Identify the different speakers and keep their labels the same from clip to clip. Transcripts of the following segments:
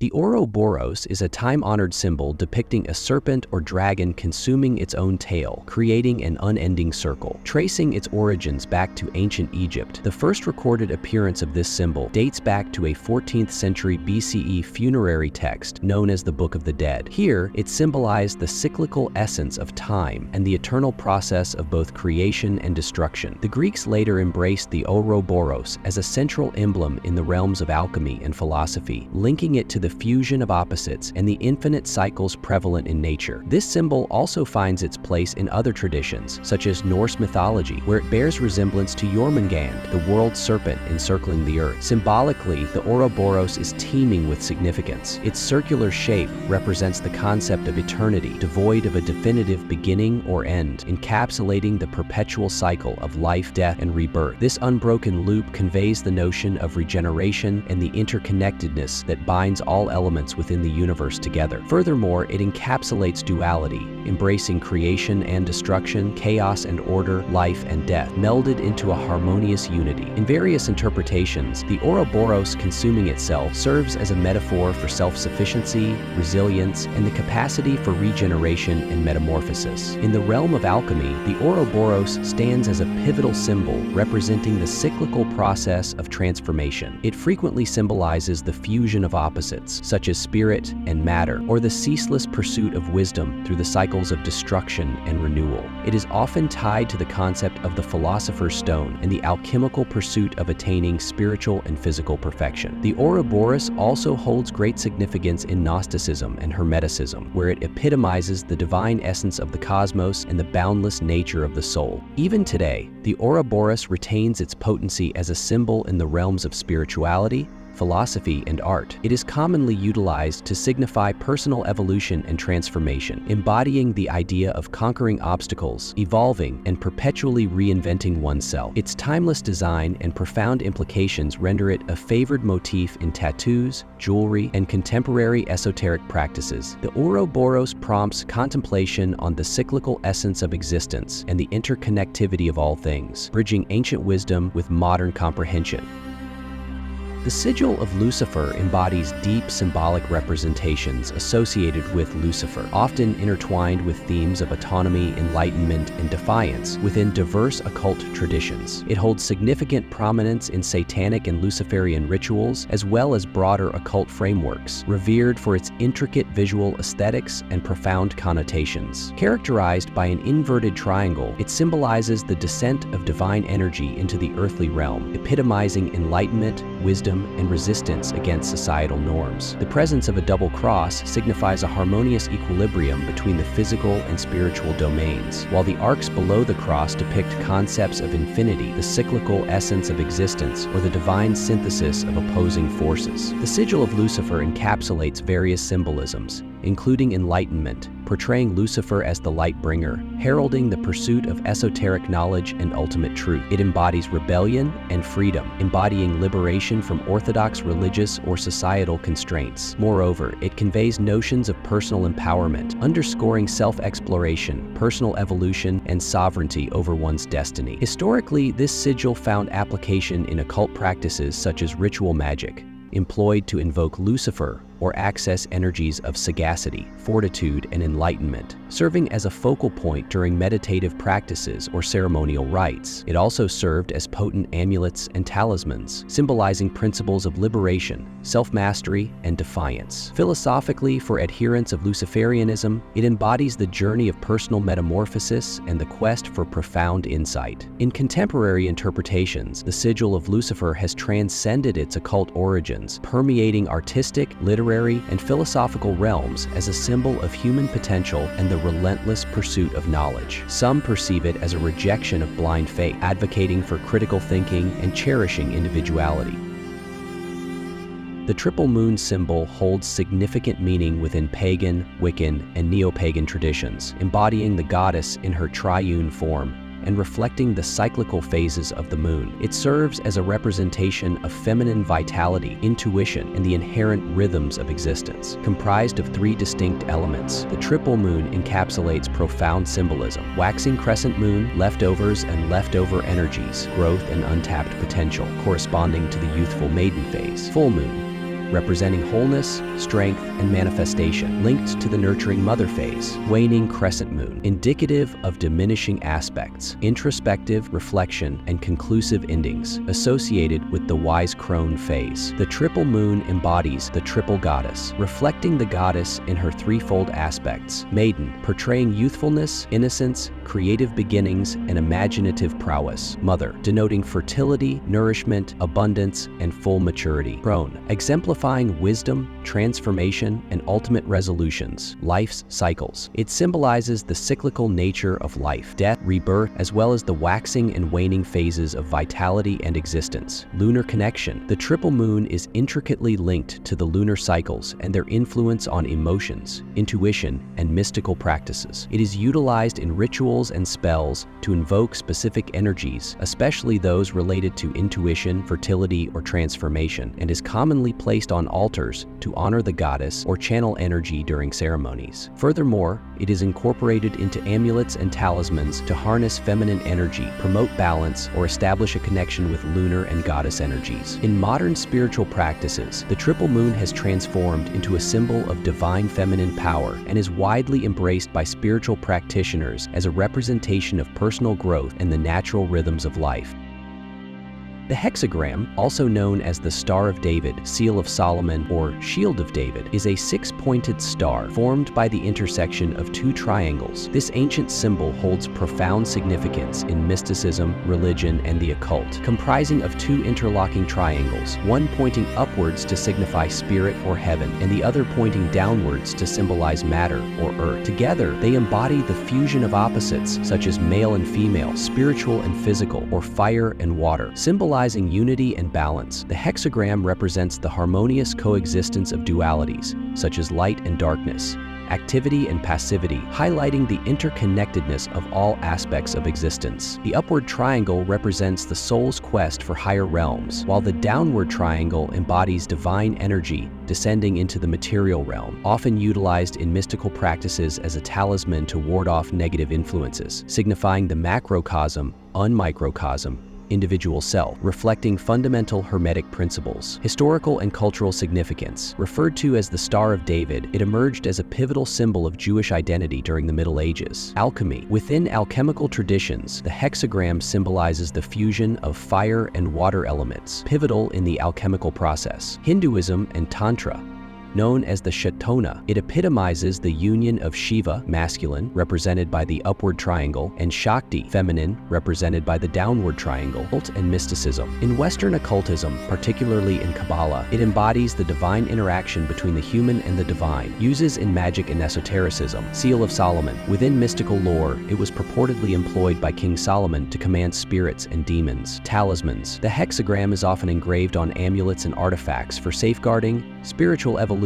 Speaker 1: The Ouroboros is a time-honored symbol depicting a serpent or dragon consuming its own tail, creating an unending circle. Tracing its origins back to ancient Egypt, the first recorded appearance of this symbol dates back to a 14th century BCE funerary text known as the Book of the Dead. Here, it symbolized the cyclical essence of time and the eternal process of both creation and destruction. The Greeks later embraced the Ouroboros as a central emblem in the realms of alchemy and philosophy, linking it to the fusion of opposites and the infinite cycles prevalent in nature. This symbol also finds its place in other traditions, such as Norse mythology, where it bears resemblance to Jormungand, the world serpent encircling the earth. Symbolically, the Ouroboros is teeming with significance. Its circular shape represents the concept of eternity, devoid of a definitive beginning or end, encapsulating the perpetual cycle of life, death, and rebirth. This unbroken loop conveys the notion of regeneration and the interconnectedness that binds all elements within the universe together. Furthermore, it encapsulates duality, embracing creation and destruction, chaos and order, life and death, melded into a harmonious unity. In various interpretations, the Ouroboros consuming itself serves as a metaphor for self-sufficiency, resilience, and the capacity for regeneration and metamorphosis. In the realm of alchemy, the Ouroboros stands as a pivotal symbol representing the cyclical process of transformation. It frequently symbolizes the fusion of opposites, such as spirit and matter, or the ceaseless pursuit of wisdom through the cycles of destruction and renewal. It is often tied to the concept of the philosopher's stone and the alchemical pursuit of attaining spiritual and physical perfection. The Ouroboros also holds great significance in Gnosticism and Hermeticism, where it epitomizes the divine essence of the cosmos and the boundless nature of the soul. Even today, the Ouroboros retains its potency as a symbol in the realms of spirituality, philosophy, and art. It is commonly utilized to signify personal evolution and transformation, embodying the idea of conquering obstacles, evolving, and perpetually reinventing oneself. Its timeless design and profound implications render it a favored motif in tattoos, jewelry, and contemporary esoteric practices. The Ouroboros prompts contemplation on the cyclical essence of existence and the interconnectivity of all things, bridging ancient wisdom with modern comprehension. The Sigil of Lucifer embodies deep symbolic representations associated with Lucifer, often intertwined with themes of autonomy, enlightenment, and defiance within diverse occult traditions. It holds significant prominence in satanic and Luciferian rituals, as well as broader occult frameworks, revered for its intricate visual aesthetics and profound connotations. Characterized by an inverted triangle, it symbolizes the descent of divine energy into the earthly realm, epitomizing enlightenment, wisdom, and resistance against societal norms. The presence of a double cross signifies a harmonious equilibrium between the physical and spiritual domains, while the arcs below the cross depict concepts of infinity, the cyclical essence of existence, or the divine synthesis of opposing forces. The Sigil of Lucifer encapsulates various symbolisms, including enlightenment, portraying Lucifer as the light bringer, heralding the pursuit of esoteric knowledge and ultimate truth. It embodies rebellion and freedom, embodying liberation from orthodox religious or societal constraints. Moreover, it conveys notions of personal empowerment, underscoring self-exploration, personal evolution, and sovereignty over one's destiny. Historically, this sigil found application in occult practices such as ritual magic, employed to invoke Lucifer or access energies of sagacity, fortitude, and enlightenment, serving as a focal point during meditative practices or ceremonial rites. It also served as potent amulets and talismans, symbolizing principles of liberation, self-mastery, and defiance. Philosophically, for adherents of Luciferianism, it embodies the journey of personal metamorphosis and the quest for profound insight. In contemporary interpretations, the Sigil of Lucifer has transcended its occult origins, permeating artistic, literary, and philosophical realms as a symbol of human potential and the relentless pursuit of knowledge. Some perceive it as a rejection of blind faith, advocating for critical thinking and cherishing individuality. The triple moon symbol holds significant meaning within pagan, Wiccan, and neo-pagan traditions, embodying the goddess in her triune form and reflecting the cyclical phases of the moon. It serves as a representation of feminine vitality, intuition, and the inherent rhythms of existence. Comprised of three distinct elements, the triple moon encapsulates profound symbolism: waxing crescent moon, leftovers and leftover energies, growth and untapped potential, corresponding to the youthful maiden phase; full moon, representing wholeness, strength, and manifestation, linked to the nurturing mother phase. Waning crescent moon, indicative of diminishing aspects, introspective reflection, and conclusive endings, associated with the wise crone phase. The triple moon embodies the triple goddess, reflecting the goddess in her threefold aspects. Maiden, portraying youthfulness, innocence, creative beginnings, and imaginative prowess. Mother, denoting fertility, nourishment, abundance, and full maturity. Crone, exemplifying wisdom, transformation, and ultimate resolutions. Life's cycles. It symbolizes the cyclical nature of life, death, rebirth, as well as the waxing and waning phases of vitality and existence. Lunar connection. The triple moon is intricately linked to the lunar cycles and their influence on emotions, intuition, and mystical practices. It is utilized in rituals and spells to invoke specific energies, especially those related to intuition, fertility, or transformation, and is commonly placed on altars to honor the goddess or channel energy during ceremonies. Furthermore, it is incorporated into amulets and talismans to harness feminine energy, promote balance, or establish a connection with lunar and goddess energies. In modern spiritual practices, the triple moon has transformed into a symbol of divine feminine power and is widely embraced by spiritual practitioners as a representation of personal growth and the natural rhythms of life. The hexagram, also known as the Star of David, Seal of Solomon, or Shield of David, is a six-pointed star formed by the intersection of two triangles. This ancient symbol holds profound significance in mysticism, religion, and the occult, comprising of two interlocking triangles, one pointing upwards to signify spirit or heaven, and the other pointing downwards to symbolize matter or earth. Together, they embody the fusion of opposites, such as male and female, spiritual and physical, or fire and water, symbolizing unity and balance. The hexagram represents the harmonious coexistence of dualities, such as light and darkness, activity and passivity, highlighting the interconnectedness of all aspects of existence. The upward triangle represents the soul's quest for higher realms, while the downward triangle embodies divine energy descending into the material realm, often utilized in mystical practices as a talisman to ward off negative influences, signifying the macrocosm, unmicrocosm, individual self, reflecting fundamental Hermetic principles. Historical and cultural significance. Referred to as the Star of David, it emerged as a pivotal symbol of Jewish identity during the Middle Ages. Alchemy. Within alchemical traditions, the hexagram symbolizes the fusion of fire and water elements, pivotal in the alchemical process. Hinduism and Tantra. Known as the Shatona, it epitomizes the union of Shiva, masculine, represented by the upward triangle, and Shakti, feminine, represented by the downward triangle. Occult and mysticism. In Western occultism, particularly in Kabbalah, it embodies the divine interaction between the human and the divine. Uses in magic and esotericism. Seal of Solomon. Within mystical lore, it was purportedly employed by King Solomon to command spirits and demons. Talismans. The hexagram is often engraved on amulets and artifacts for safeguarding, spiritual evolution,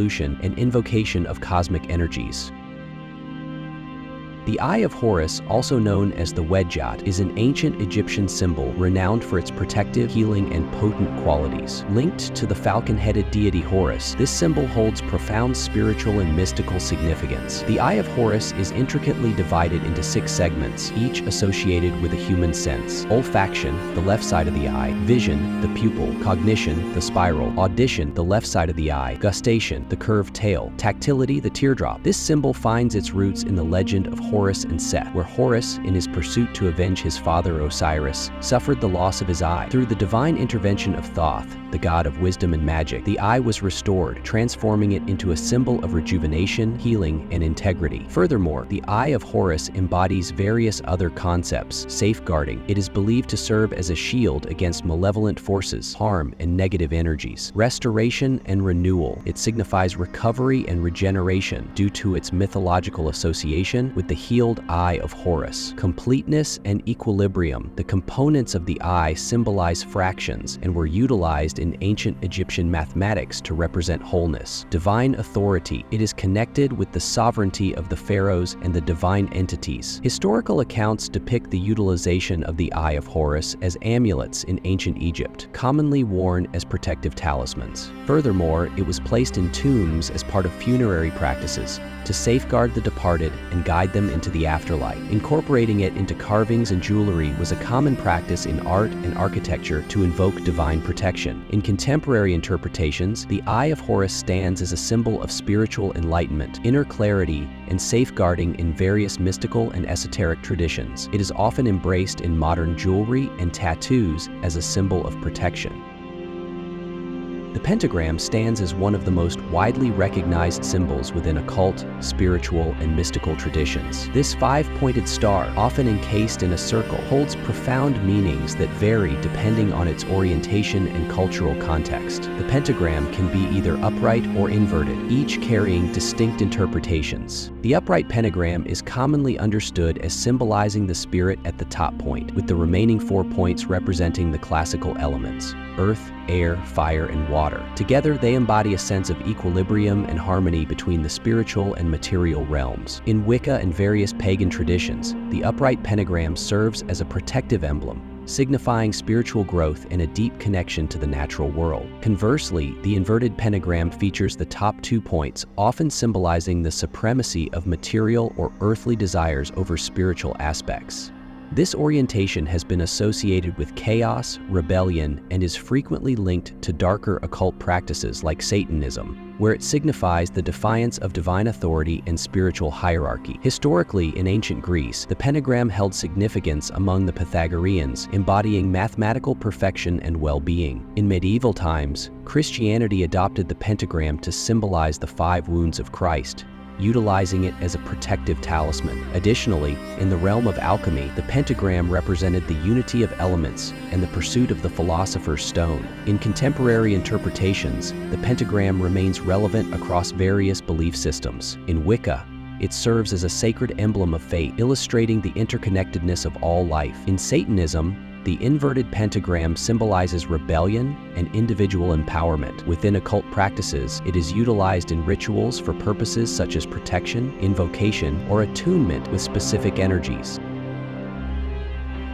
Speaker 1: and invocation of cosmic energies. The Eye of Horus, also known as the Wedjat, is an ancient Egyptian symbol renowned for its protective, healing, and potent qualities. Linked to the falcon-headed deity Horus, this symbol holds profound spiritual and mystical significance. The Eye of Horus is intricately divided into 6 segments, each associated with a human sense. Olfaction, the left side of the eye; vision, the pupil; cognition, the spiral; audition, the left side of the eye; gustation, the curved tail; tactility, the teardrop. This symbol finds its roots in the legend of Horus and Seth, where Horus, in his pursuit to avenge his father Osiris, suffered the loss of his eye. Through the divine intervention of Thoth, the god of wisdom and magic, the eye was restored, transforming it into a symbol of rejuvenation, healing, and integrity. Furthermore, the Eye of Horus embodies various other concepts. Safeguarding. It is believed to serve as a shield against malevolent forces, harm, and negative energies. Restoration and renewal. It signifies recovery and regeneration due to its mythological association with the healed Eye of Horus. Completeness and equilibrium. The components of the eye symbolize fractions and were utilized in ancient Egyptian mathematics to represent wholeness. Divine authority. It is connected with the sovereignty of the pharaohs and the divine entities. Historical accounts depict the utilization of the Eye of Horus as amulets in ancient Egypt, commonly worn as protective talismans. Furthermore, it was placed in tombs as part of funerary practices to safeguard the departed and guide them into the afterlife. Incorporating it into carvings and jewelry was a common practice in art and architecture to invoke divine protection. In contemporary interpretations, the Eye of Horus stands as a symbol of spiritual enlightenment, inner clarity, and safeguarding in various mystical and esoteric traditions. It is often embraced in modern jewelry and tattoos as a symbol of protection. The pentagram stands as one of the most widely recognized symbols within occult, spiritual, and mystical traditions. This five-pointed star, often encased in a circle, holds profound meanings that vary depending on its orientation and cultural context. The pentagram can be either upright or inverted, each carrying distinct interpretations. The upright pentagram is commonly understood as symbolizing the spirit at the top point, with the remaining 4 points representing the classical elements: earth, air, fire, and water. Together, they embody a sense of equilibrium and harmony between the spiritual and material realms. In Wicca and various pagan traditions, the upright pentagram serves as a protective emblem, signifying spiritual growth and a deep connection to the natural world. Conversely, the inverted pentagram features the top 2 points, often symbolizing the supremacy of material or earthly desires over spiritual aspects. This orientation has been associated with chaos, rebellion, and is frequently linked to darker occult practices like Satanism, where it signifies the defiance of divine authority and spiritual hierarchy. Historically, in ancient Greece, the pentagram held significance among the Pythagoreans, embodying mathematical perfection and well-being. In medieval times, Christianity adopted the pentagram to symbolize the 5 wounds of Christ, utilizing it as a protective talisman. Additionally, in the realm of alchemy, the pentagram represented the unity of elements and the pursuit of the philosopher's stone. In contemporary interpretations, the pentagram remains relevant across various belief systems. In Wicca, it serves as a sacred emblem of fate, illustrating the interconnectedness of all life. In Satanism, the inverted pentagram symbolizes rebellion and individual empowerment. Within occult practices, it is utilized in rituals for purposes such as protection, invocation, or attunement with specific energies.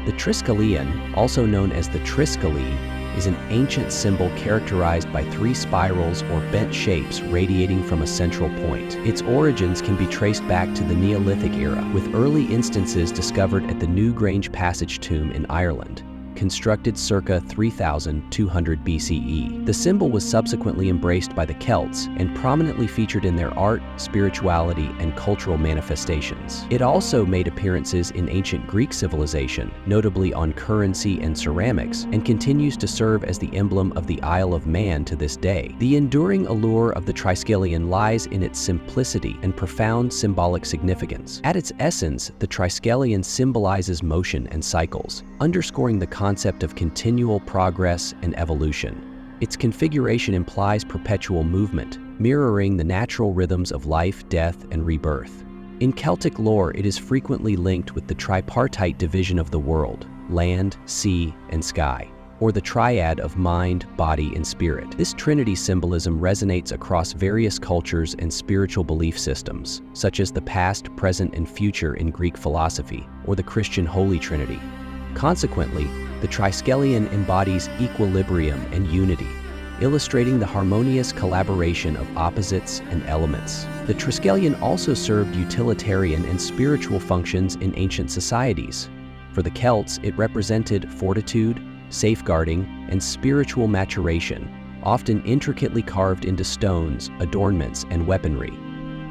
Speaker 1: The Triskelion, also known as the Triskeli, is an ancient symbol characterized by 3 spirals or bent shapes radiating from a central point. Its origins can be traced back to the Neolithic era, with early instances discovered at the Newgrange Passage tomb in Ireland, constructed circa 3200 BCE. The symbol was subsequently embraced by the Celts and prominently featured in their art, spirituality, and cultural manifestations. It also made appearances in ancient Greek civilization, notably on currency and ceramics, and continues to serve as the emblem of the Isle of Man to this day. The enduring allure of the Triskelion lies in its simplicity and profound symbolic significance. At its essence, the Triskelion symbolizes motion and cycles, underscoring the concept of continual progress and evolution. Its configuration implies perpetual movement, mirroring the natural rhythms of life, death, and rebirth. In Celtic lore, it is frequently linked with the tripartite division of the world: land, sea, and sky, or the triad of mind, body, and spirit. This trinity symbolism resonates across various cultures and spiritual belief systems, such as the past, present, and future in Greek philosophy, or the Christian Holy Trinity. Consequently, the Triskelion embodies equilibrium and unity, illustrating the harmonious collaboration of opposites and elements. The Triskelion also served utilitarian and spiritual functions in ancient societies. For the Celts, it represented fortitude, safeguarding, and spiritual maturation, often intricately carved into stones, adornments, and weaponry.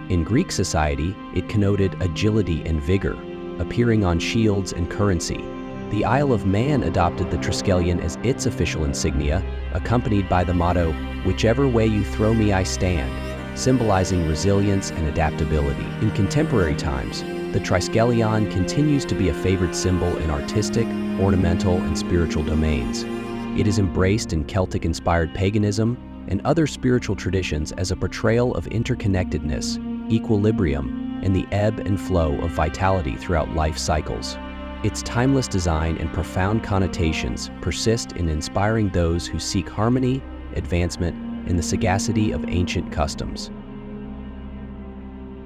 Speaker 1: In Greek society, it connoted agility and vigor, appearing on shields and currency. The Isle of Man adopted the Triskelion as its official insignia, accompanied by the motto, "Whichever way you throw me, I stand," symbolizing resilience and adaptability. In contemporary times, the Triskelion continues to be a favored symbol in artistic, ornamental, and spiritual domains. It is embraced in Celtic-inspired paganism and other spiritual traditions as a portrayal of interconnectedness, equilibrium, and the ebb and flow of vitality throughout life cycles. Its timeless design and profound connotations persist in inspiring those who seek harmony, advancement, and the sagacity of ancient customs.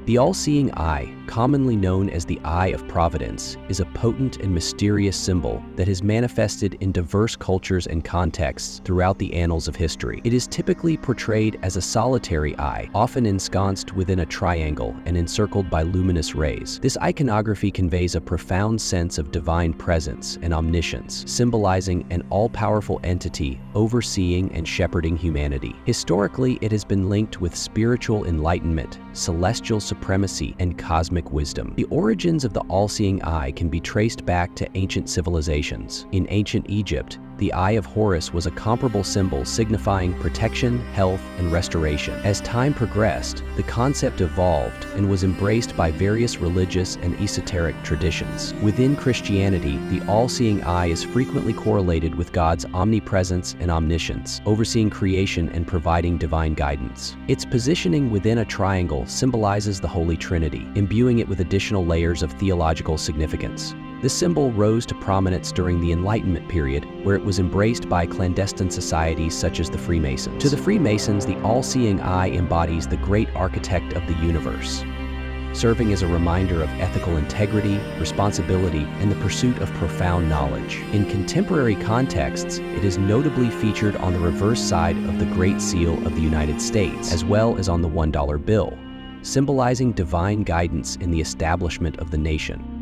Speaker 1: The all-seeing eye, commonly known as the Eye of Providence, is a potent and mysterious symbol that has manifested in diverse cultures and contexts throughout the annals of history. It is typically portrayed as a solitary eye, often ensconced within a triangle and encircled by luminous rays. This iconography conveys a profound sense of divine presence and omniscience, symbolizing an all-powerful entity overseeing and shepherding humanity. Historically, it has been linked with spiritual enlightenment, celestial supremacy, and cosmic wisdom. The origins of the all-seeing eye can be traced back to ancient civilizations. In ancient Egypt, the Eye of Horus was a comparable symbol signifying protection, health, and restoration. As time progressed, the concept evolved and was embraced by various religious and esoteric traditions. Within Christianity, the all-seeing eye is frequently correlated with God's omnipresence and omniscience, overseeing creation and providing divine guidance. Its positioning within a triangle symbolizes the Holy Trinity, imbuing it with additional layers of theological significance. This symbol rose to prominence during the Enlightenment period, where it was embraced by clandestine societies such as the Freemasons. To the Freemasons, the all-seeing eye embodies the great architect of the universe, serving as a reminder of ethical integrity, responsibility, and the pursuit of profound knowledge. In contemporary contexts, it is notably featured on the reverse side of the Great Seal of the United States, as well as on the $1 bill, symbolizing divine guidance in the establishment of the nation.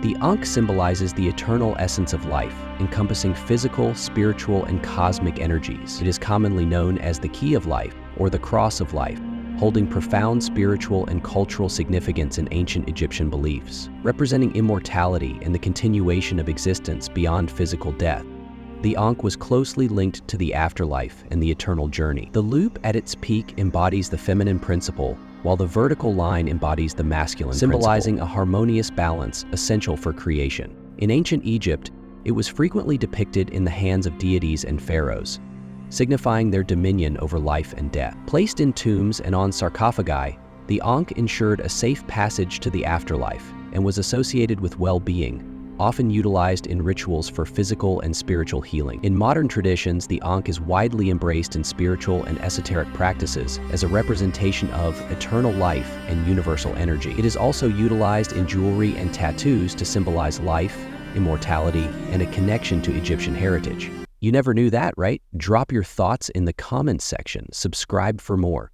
Speaker 1: The Ankh symbolizes the eternal essence of life, encompassing physical, spiritual, and cosmic energies. It is commonly known as the Key of Life or the Cross of Life, holding profound spiritual and cultural significance in ancient Egyptian beliefs, representing immortality and the continuation of existence beyond physical death. The Ankh was closely linked to the afterlife and the eternal journey. The loop at its peak embodies the feminine principle, while the vertical line embodies the masculine symbolizing principle, a harmonious balance essential for creation. In ancient Egypt, it was frequently depicted in the hands of deities and pharaohs, signifying their dominion over life and death. Placed in tombs and on sarcophagi, the Ankh ensured a safe passage to the afterlife and was associated with well-being, often utilized in rituals for physical and spiritual healing. In modern traditions, the Ankh is widely embraced in spiritual and esoteric practices as a representation of eternal life and universal energy. It is also utilized in jewelry and tattoos to symbolize life, immortality, and a connection to Egyptian heritage. You never knew that, right? Drop your thoughts in the comments section. Subscribe for more.